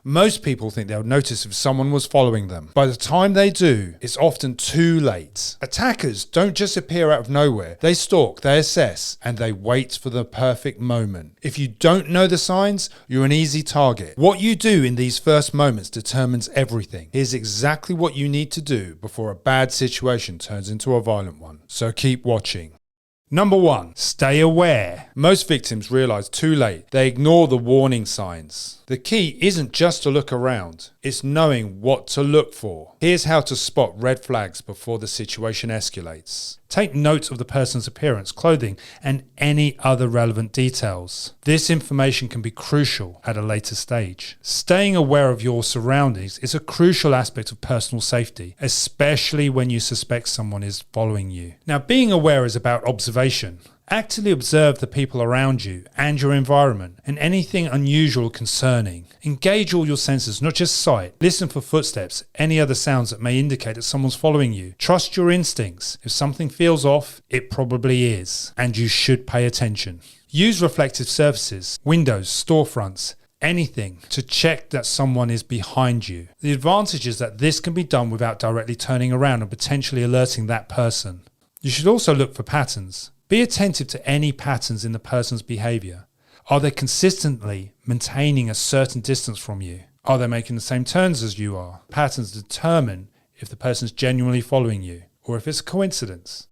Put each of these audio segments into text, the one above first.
Most people think they'll notice if someone was following them. By the time they do, it's often too late. Attackers don't just appear out of nowhere. They stalk, they assess, and they wait for the perfect moment. If you don't know the signs, you're an easy target. What you do in these first moments determines everything. Here's exactly what you need to do before a bad situation turns into a violent one. So keep watching. Number 1, stay aware. Most victims realize too late. They ignore the warning signs. The key isn't just to look around, it's knowing what to look for. Here's how to spot red flags before the situation escalates. Take note of the person's appearance, clothing, and any other relevant details. This information can be crucial at a later stage. Staying aware of your surroundings is a crucial aspect of personal safety, especially when you suspect someone is following you. Now, being aware is about observation. Actively observe the people around you and your environment and anything unusual or concerning. Engage all your senses, not just sight. Listen for footsteps, any other sounds that may indicate that someone's following you. Trust your instincts. If something feels off, it probably is, and you should pay attention. Use reflective surfaces, windows, storefronts, anything to check that someone is behind you. The advantage is that this can be done without directly turning around and potentially alerting that person. You should also look for patterns. Be attentive to any patterns in the person's behavior. Are they consistently maintaining a certain distance from you? Are they making the same turns as you are? Patterns determine if the person's genuinely following you or if it's a coincidence.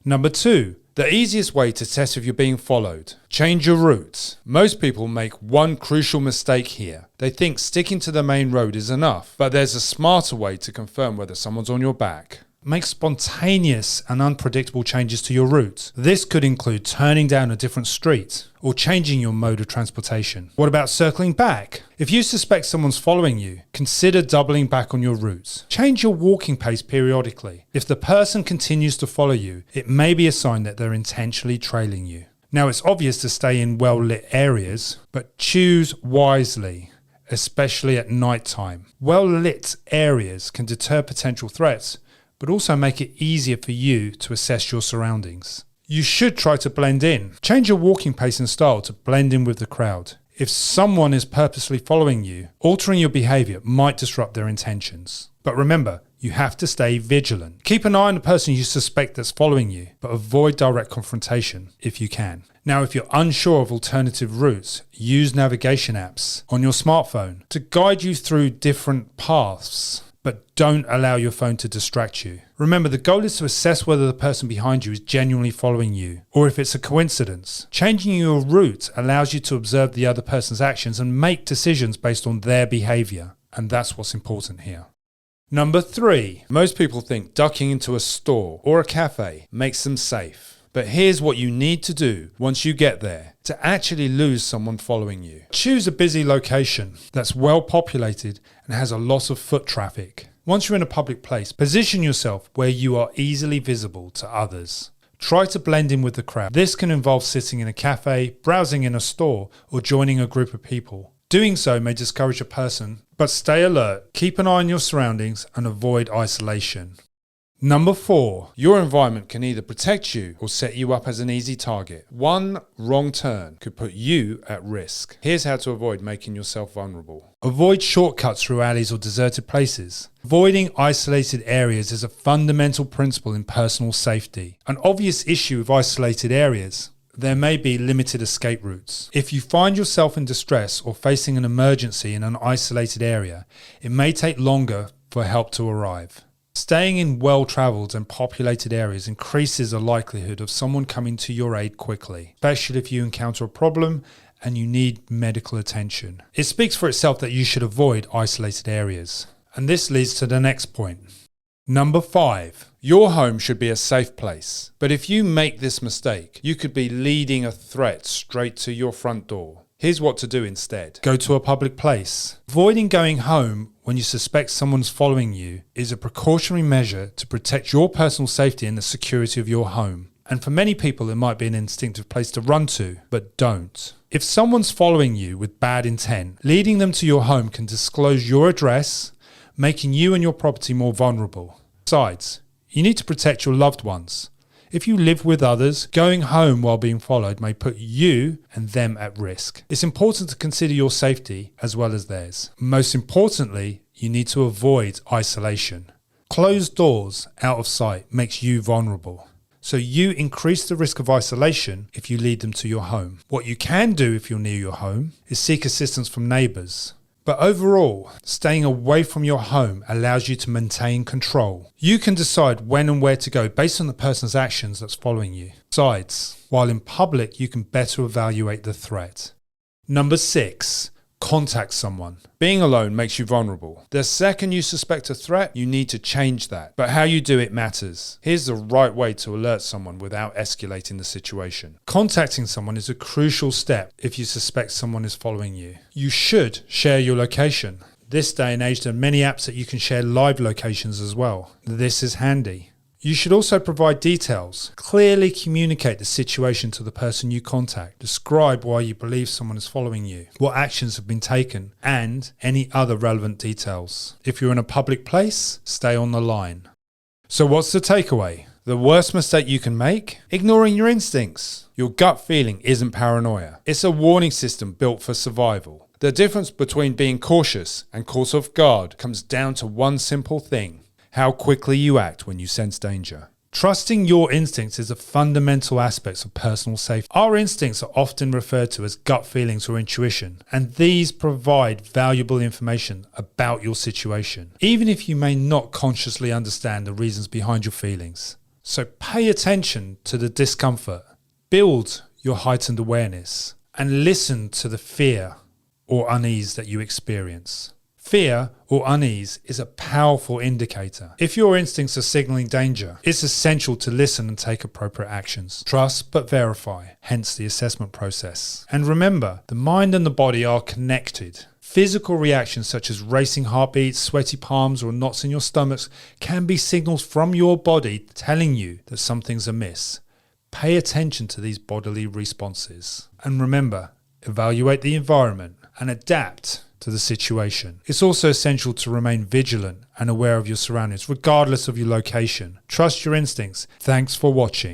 Number 2, the easiest way to test if you're being followed. Change your route. Most people make one crucial mistake here. They think sticking to the main road is enough, but there's a smarter way to confirm whether someone's on your back. Make spontaneous and unpredictable changes to your route. This could include turning down a different street or changing your mode of transportation. What about circling back? If you suspect someone's following you, consider doubling back on your route. Change your walking pace periodically. If the person continues to follow you, it may be a sign that they're intentionally trailing you. Now, it's obvious to stay in well-lit areas, but choose wisely, especially at night time. Well-lit areas can deter potential threats, but also make it easier for you to assess your surroundings. You should try to blend in. Change your walking pace and style to blend in with the crowd. If someone is purposely following you, altering your behavior might disrupt their intentions. But remember, you have to stay vigilant. Keep an eye on the person you suspect that's following you, but avoid direct confrontation if you can. Now, if you're unsure of alternative routes, use navigation apps on your smartphone to guide you through different paths. But don't allow your phone to distract you. Remember, the goal is to assess whether the person behind you is genuinely following you, or if it's a coincidence. Changing your route allows you to observe the other person's actions and make decisions based on their behavior. And that's what's important here. Number 3, most people think ducking into a store or a cafe makes them safe. But here's what you need to do once you get there to actually lose someone following you. Choose a busy location that's well populated and has a lot of foot traffic. Once you're in a public place, position yourself where you are easily visible to others. Try to blend in with the crowd. This can involve sitting in a cafe, browsing in a store, or joining a group of people. Doing so may discourage a person, but stay alert, keep an eye on your surroundings, and avoid isolation. Number 4, your environment can either protect you or set you up as an easy target. One wrong turn could put you at risk. Here's how to avoid making yourself vulnerable. Avoid shortcuts through alleys or deserted places. Avoiding isolated areas is a fundamental principle in personal safety. An obvious issue with isolated areas: there may be limited escape routes. If you find yourself in distress or facing an emergency in an isolated area, it may take longer for help to arrive. Staying in well-travelled and populated areas increases the likelihood of someone coming to your aid quickly, especially if you encounter a problem and you need medical attention. It speaks for itself that you should avoid isolated areas. And this leads to the next point. Number 5, your home should be a safe place. But if you make this mistake, you could be leading a threat straight to your front door. Here's what to do instead. Go to a public place. Avoiding going home when you suspect someone's following you is a precautionary measure to protect your personal safety and the security of your home. And for many people, it might be an instinctive place to run to, but don't. If someone's following you with bad intent, leading them to your home can disclose your address, making you and your property more vulnerable. Besides, you need to protect your loved ones. If you live with others, going home while being followed may put you and them at risk. It's important to consider your safety as well as theirs. Most importantly, you need to avoid isolation. Closed doors out of sight makes you vulnerable. So you increase the risk of isolation if you lead them to your home. What you can do if you're near your home is seek assistance from neighbours. But overall, staying away from your home allows you to maintain control. You can decide when and where to go based on the person's actions that's following you. Besides, while in public, you can better evaluate the threat. Number 6. Contact someone. Being alone makes you vulnerable. The second you suspect a threat, you need to change that. But how you do it matters. Here's the right way to alert someone without escalating the situation. Contacting someone is a crucial step if you suspect someone is following you. You should share your location. This day and age, there are many apps that you can share live locations as well. This is handy. You should also provide details. Clearly communicate the situation to the person you contact. Describe why you believe someone is following you, what actions have been taken, and any other relevant details. If you're in a public place, stay on the line. So what's the takeaway? The worst mistake you can make? Ignoring your instincts. Your gut feeling isn't paranoia. It's a warning system built for survival. The difference between being cautious and caught off guard comes down to one simple thing: how quickly you act when you sense danger. Trusting your instincts is a fundamental aspect of personal safety. Our instincts are often referred to as gut feelings or intuition, and these provide valuable information about your situation, even if you may not consciously understand the reasons behind your feelings. So pay attention to the discomfort, build your heightened awareness, and listen to the fear or unease that you experience. Fear or unease is a powerful indicator. If your instincts are signaling danger, it's essential to listen and take appropriate actions. Trust but verify, hence the assessment process. And remember, the mind and the body are connected. Physical reactions such as racing heartbeats, sweaty palms, or knots in your stomachs can be signals from your body telling you that something's amiss. Pay attention to these bodily responses. And remember, evaluate the environment and adapt to the situation. It's also essential to remain vigilant and aware of your surroundings, regardless of your location. Trust your instincts. Thanks for watching.